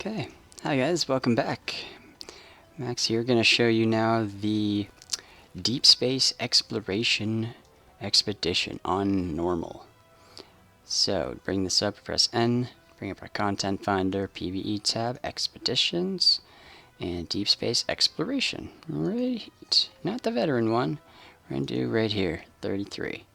Okay, hi guys, welcome back. Max here, going to show you now the Deep Space Exploration Expedition on normal. So, bring this up, press N, bring up our content finder, PvE tab, Expeditions, and Deep Space Exploration. Right, not the veteran one, we're going to do right here, 33.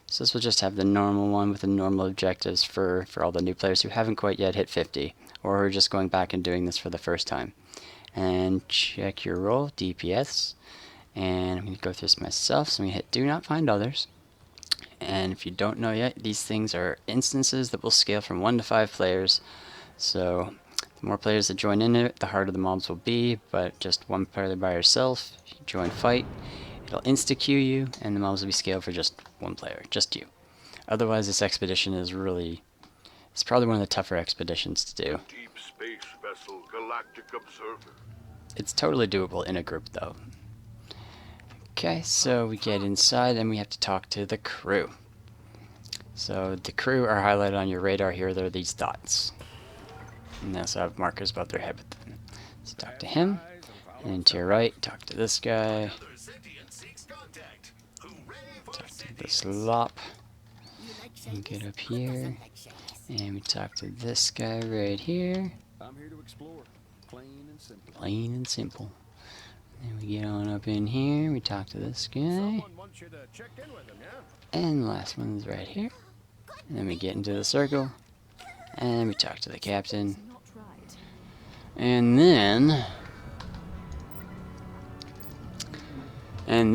So this will just have the normal one with the normal objectives for all the new players who haven't quite yet hit 50, or are just going back and doing this for the first time. And check your role, DPS, and I'm going to go through this myself, so I'm going to hit Do Not Find Others. And if you don't know yet, these things are instances that will scale from 1 to 5 players, so the more players that join in it, the harder the mobs will be, but just one player by yourself, you join fight, it'll insta-queue you, and the mobs will be scaled for just one player, just you. Otherwise, this expedition is it's probably one of the tougher expeditions to do. Deep space vessel, galactic observer. It's totally doable in a group, though. Okay, so we get inside, and we have to talk to the crew. So the crew are highlighted on your radar here. They're these dots. And they also have markers above their head with them. So talk to him, and to your right, talk to this guy. Talk to this lop. And get up here, and we talk to this guy right here. I'm here to explore, plain and simple. Plain and simple. And we get on up in here, we talk to this guy. Someone wants you to check in with him, yeah? And the last one's right here. And then we get into the circle, and we talk to the captain. And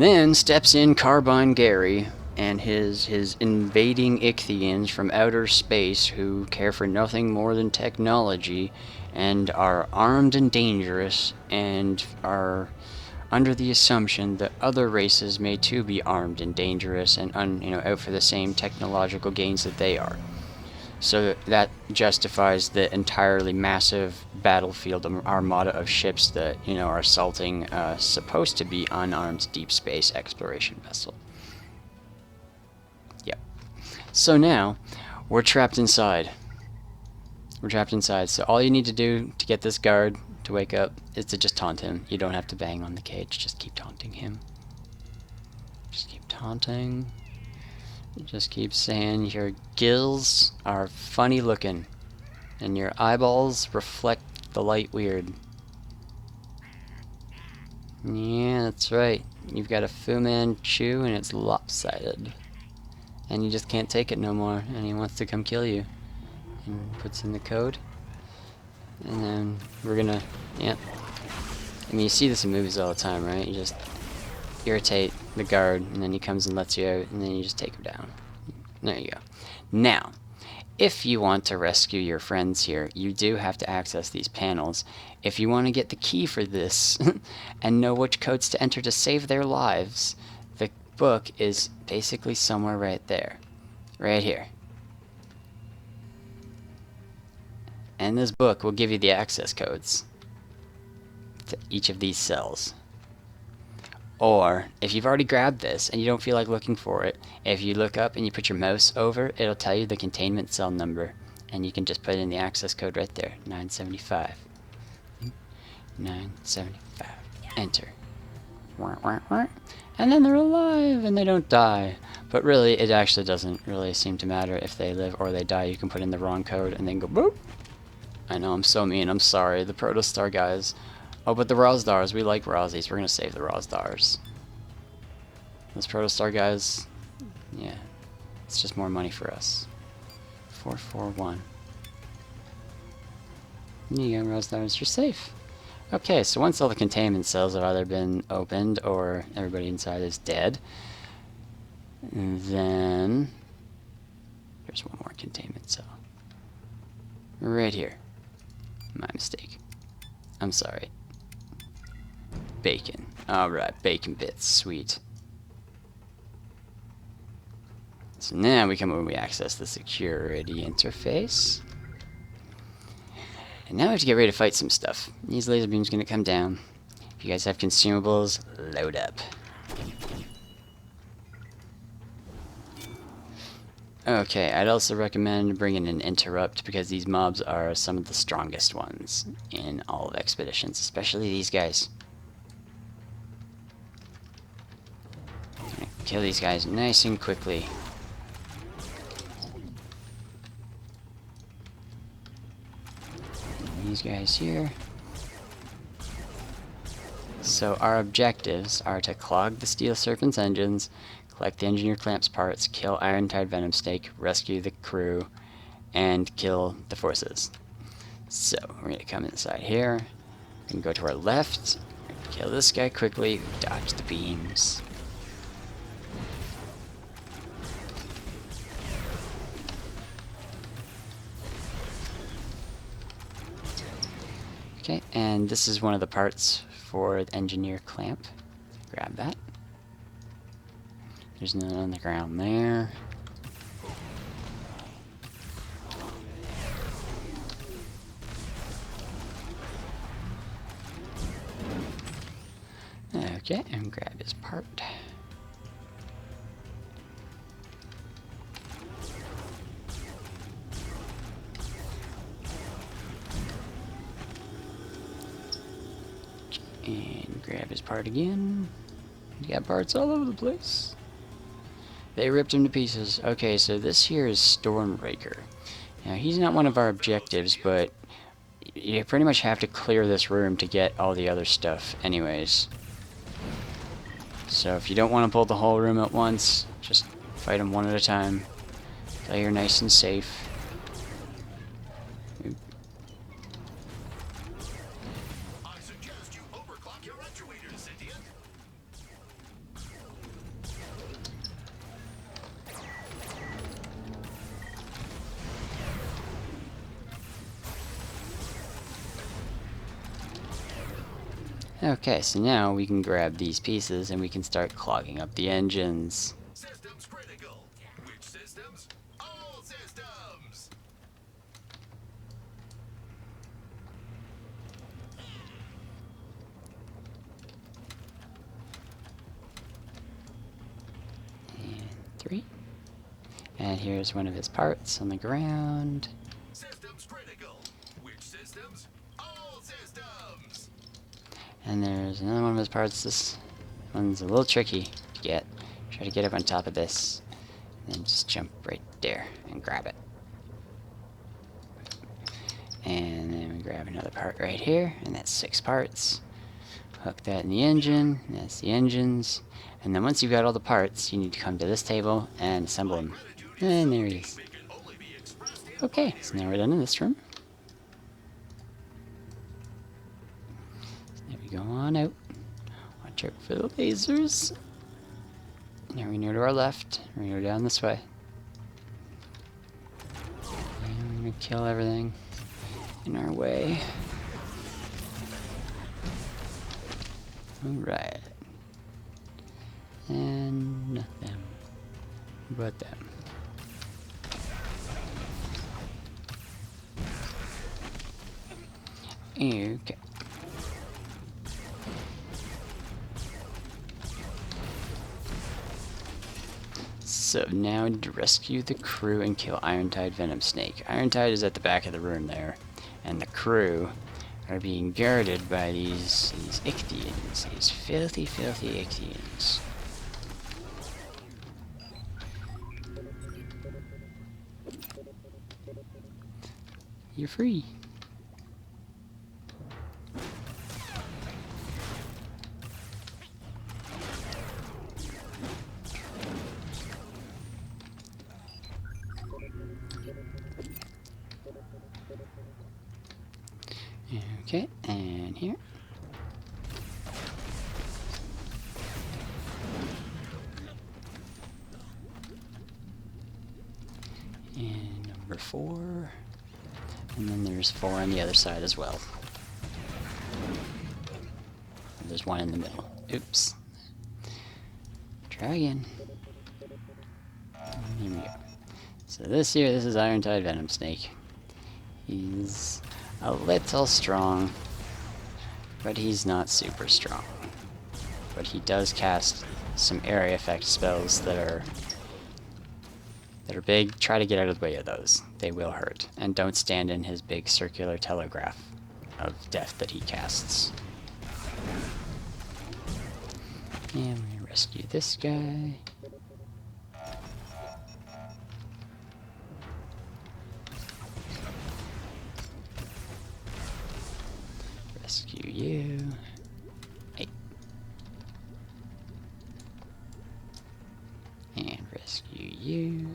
then steps in Carbine Gary and his invading Ichthyans from outer space who care for nothing more than technology and are armed and dangerous and are under the assumption that other races may too be armed and dangerous and out for the same technological gains that they are. So that justifies the entirely massive battlefield armada of ships that are assaulting supposed to be unarmed deep space exploration vessel. Yep. So now we're trapped inside. So all you need to do to get this guard to wake up is to just taunt him. You don't have to bang on the cage. Just keep taunting him. Just keep taunting. Just keep saying your gills are funny looking and your eyeballs reflect the light weird. Yeah, that's right. You've got a Fu Manchu and it's lopsided. And you just can't take it no more and he wants to come kill you. And puts in the code. And then we're gonna, yep. I mean, you see this in movies all the time, right? You just irritate the guard, and then he comes and lets you out, and then you just take him down. There you go. Now, if you want to rescue your friends here, you do have to access these panels. If you want to get the key for this, and know which codes to enter to save their lives, the book is basically somewhere right there. Right here. And this book will give you the access codes to each of these cells. Or, if you've already grabbed this and you don't feel like looking for it, if you look up and you put your mouse over, it'll tell you the containment cell number. And you can just put in the access code right there, 975. 975. Enter. And then they're alive and they don't die. But really, it actually doesn't really seem to matter if they live or they die. You can put in the wrong code and then go boop. I know, I'm so mean, I'm sorry, the Protostar guys. Oh, but the Wildsstars, we like Rosies, we're gonna save the Wildsstars. Those Protostar guys, yeah, it's just more money for us. 441. There you go, Wildsstars, you're safe. Okay, so once all the containment cells have either been opened or everybody inside is dead, then there's one more containment cell. Right here. My mistake. I'm sorry. Bacon. Alright, bacon bits. Sweet. So now we come over and we access the security interface. And now we have to get ready to fight some stuff. These laser beams are going to come down. If you guys have consumables, load up. Okay, I'd also recommend bringing an interrupt because these mobs are some of the strongest ones in all of Expeditions, especially these guys. Kill these guys nice and quickly. And these guys here. So our objectives are to clog the Steel Serpent's engines, collect the Engineer Clamp's parts, kill Iron-Tide Venom Snake, rescue the crew, and kill the forces. So we're going to come inside here, and go to our left, kill this guy quickly, dodge the beams. Okay, and this is one of the parts for the Engineer Clamp. Grab that. There's none on the ground there. Okay, and grab his part. And grab his part again. He got parts all over the place. They ripped him to pieces. Okay, so this here is Stormbreaker. Now, he's not one of our objectives, but you pretty much have to clear this room to get all the other stuff anyways. So if you don't want to pull the whole room at once, just fight them one at a time. Play her nice and safe. I suggest you overclock your actuators, Cynthia. Okay, so now we can grab these pieces and we can start clogging up the engines. Systems critical. Which systems? All systems. And 3. And here's one of his parts on the ground. Systems critical. Which systems? All systems. And there's another one of his parts. This one's a little tricky to get. Try to get up on top of this. And then just jump right there and grab it. And then we grab another part right here. And that's 6 parts. Hook that in the engine. And that's the engines. And then once you've got all the parts, you need to come to this table and assemble them. And there he is. Okay, so now we're done in this room. So there we go on out. Watch out for the lasers. Now we go to our left. We're gonna go down this way. And we're gonna kill everything in our way. Alright. And nothing but them. Okay. So now to rescue the crew and kill Iron-Tide Venom Snake. Iron-Tide is at the back of the room there, and the crew are being guarded by these Ichthyans, these filthy, filthy Ichthyans. You're free. Okay, and here. And number 4. And then there's 4 on the other side as well. And there's 1 in the middle. Oops. Try again. And here we go. So this is Iron-Tide Venom Snake. He's a little strong, but he's not super strong. But he does cast some area effect spells that that are big, try to get out of the way of those. They will hurt. And don't stand in his big circular telegraph of death that he casts. And we're gonna rescue this guy. Rescue you. Hey. And rescue you.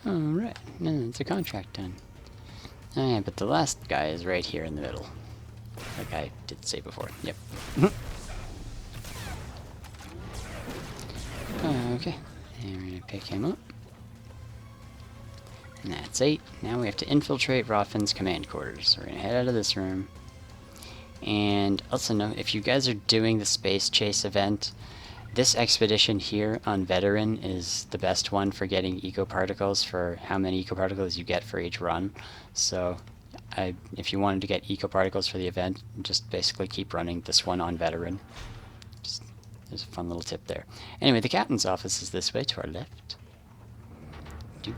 Alright, now it's a contract done. Alright, but the last guy is right here in the middle. Like I did say before. Yep. Okay, and we're gonna pick him up. And that's 8. Now we have to infiltrate Roffin's command quarters. So we're gonna head out of this room. And also know, if you guys are doing the space chase event, this expedition here on Veteran is the best one for getting eco-particles, for how many eco-particles you get for each run. So if you wanted to get eco-particles for the event, just basically keep running this one on Veteran. Just, there's a fun little tip there. Anyway, the captain's office is this way to our left. Doop.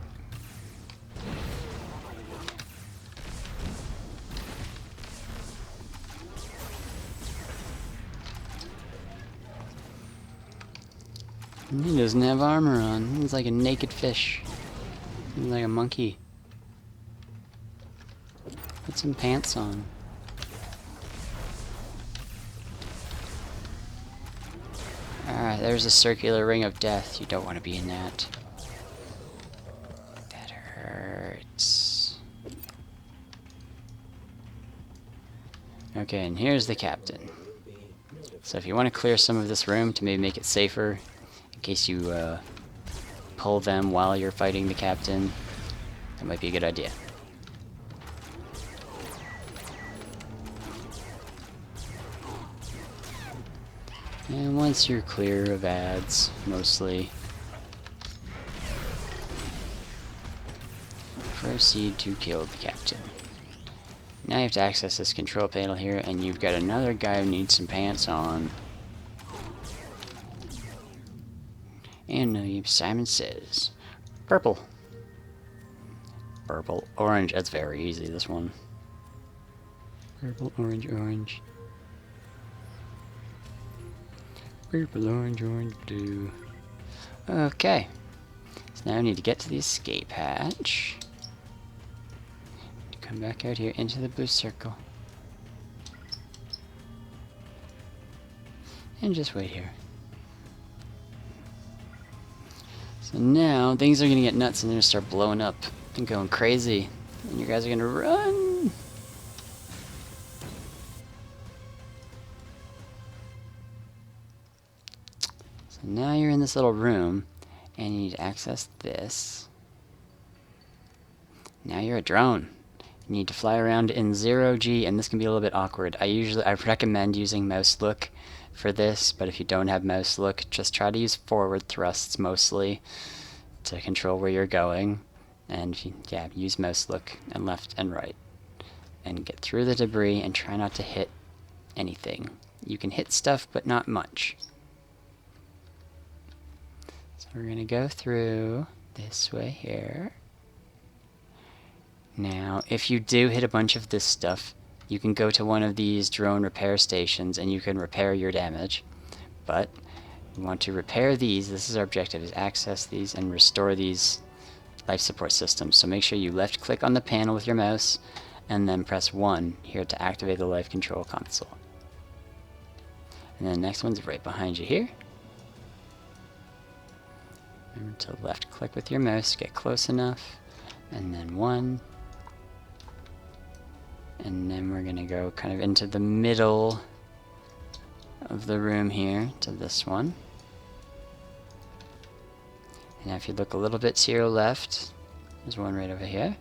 He doesn't have armor on. He's like a naked fish. He's like a monkey. Put some pants on. Alright, there's a circular ring of death. You don't want to be in that. That hurts. Okay, and here's the captain. So if you want to clear some of this room to maybe make it safer, in case you pull them while you're fighting the captain, that might be a good idea. And once you're clear of ads, mostly, proceed to kill the captain. Now you have to access this control panel here, and you've got another guy who needs some pants on. And Simon says, purple. Purple, orange, that's very easy, this one. Purple, orange, orange. Purple, orange, orange, blue. Okay. So now I need to get to the escape hatch. Come back out here into the blue circle. And just wait here. So now things are gonna get nuts and they're gonna start blowing up and going crazy. And you guys are gonna run! So now you're in this little room and you need to access this. Now you're a drone. You need to fly around in 0G, and this can be a little bit awkward. I recommend using mouse look for this, but if you don't have mouse look, just try to use forward thrusts mostly to control where you're going. And if you, yeah, use mouse look and left and right. And get through the debris and try not to hit anything. You can hit stuff, but not much. So we're gonna go through this way here. Now, if you do hit a bunch of this stuff, you can go to one of these drone repair stations and you can repair your damage. But we want to repair these. This is our objective, is access these and restore these life support systems. So make sure you left click on the panel with your mouse and then press 1 here to activate the life control console. And then the next one's right behind you here. Remember to left click with your mouse, get close enough, and then 1. And then we're gonna go kind of into the middle of the room here to this one. And now if you look a little bit to your left, there's one right over here.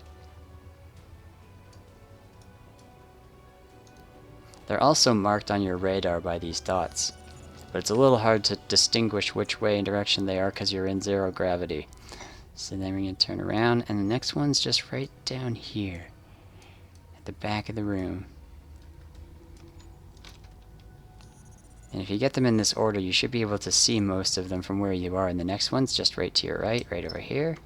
They're also marked on your radar by these dots. but it's a little hard to distinguish which way and direction they are because you're in zero gravity. So then we're going to turn around, and the next one's just right down here at the back of the room. And if you get them in this order, you should be able to see most of them from where you are. And the next one's just right to your right over here.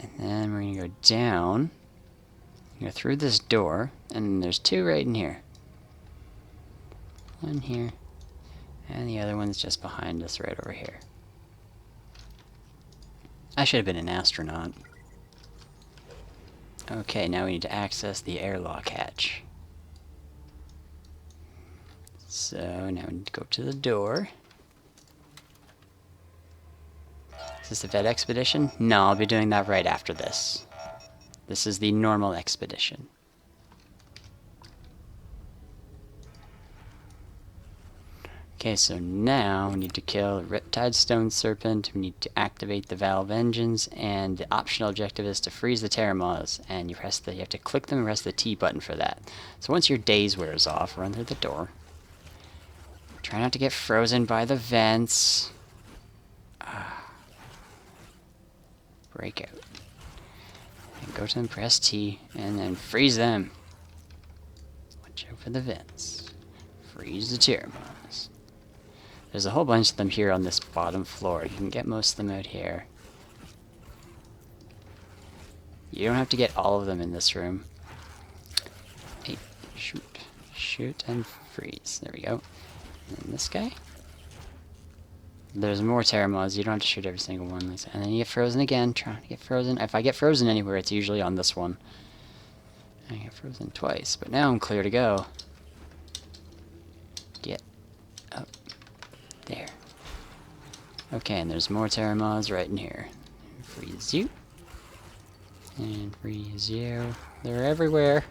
And then we're going to go down, go through this door, and there's two right in here. One here, and the other one's just behind us right over here. I should have been an astronaut. Okay, now we need to access the airlock hatch. So now we need to go to the door. Is this the vet expedition? No, I'll be doing that right after this. This is the normal expedition. Okay, so now we need to kill a Riptide Stone Serpent, we need to activate the valve engines, and the optional objective is to freeze the Terramaws, and you have to click them and press the T button for that. So once your daze wears off, run through the door. Try not to get frozen by the vents. Break out. And go to them, press T, and then freeze them. Watch out for the vents. Freeze the Terramaws. There's a whole bunch of them here on this bottom floor. You can get most of them out here. You don't have to get all of them in this room. Hey, shoot. Shoot and freeze. There we go. And this guy. There's more Terramaws. You don't have to shoot every single one. And then you get frozen again. Trying to get frozen. If I get frozen anywhere, it's usually on this one. I get frozen twice. But now I'm clear to go. Get up. There. Okay, and there's more Terramaws right in here. Freeze you. And freeze you. They're everywhere.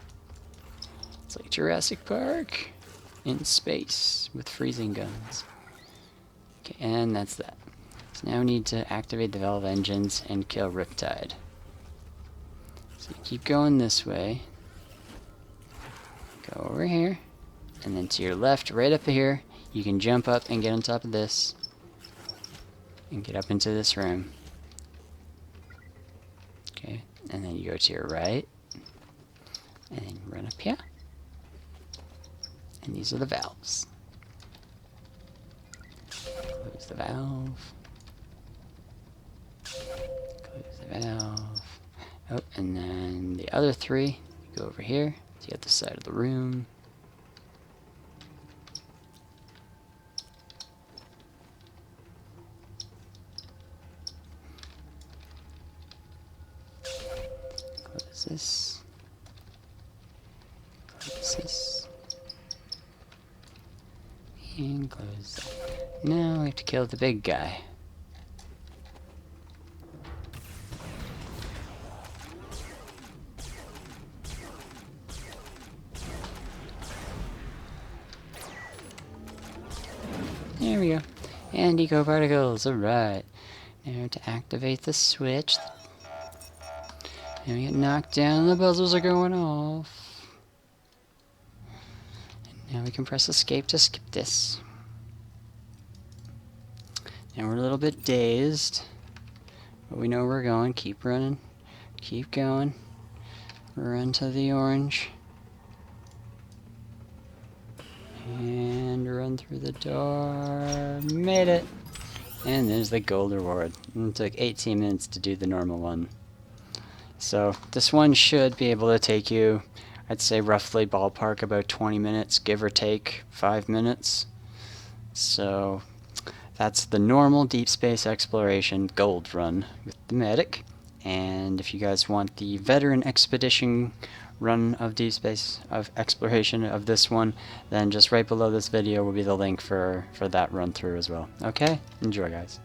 It's like Jurassic Park in space with freezing guns. Okay, and that's that. So now we need to activate the valve engines and kill Riptide. So you keep going this way. Go over here. And then to your left, right up here, you can jump up and get on top of this. And get up into this room. Okay, and then you go to your right. And then run up here. And these are the valves. Close the valve. Close the valve. Oh, and then the other three, you go over here to the other side of the room. Close this. Close this. And close that. Now we have to kill the big guy. There we go. And eco particles, alright. Now to activate the switch. And we get knocked down, the buzzers are going off. And now we can press escape to skip this. And we're a little bit dazed. But we know where we're going. Keep running. Keep going. Run to the orange. And run through the door. Made it! And there's the gold reward. It took 18 minutes to do the normal one. So this one should be able to take you, I'd say roughly ballpark about 20 minutes, give or take 5 minutes. So that's the normal deep space exploration gold run with the medic. And if you guys want the veteran expedition run of deep space of exploration of this one, then just right below this video will be the link for that run through as well. Okay, enjoy guys.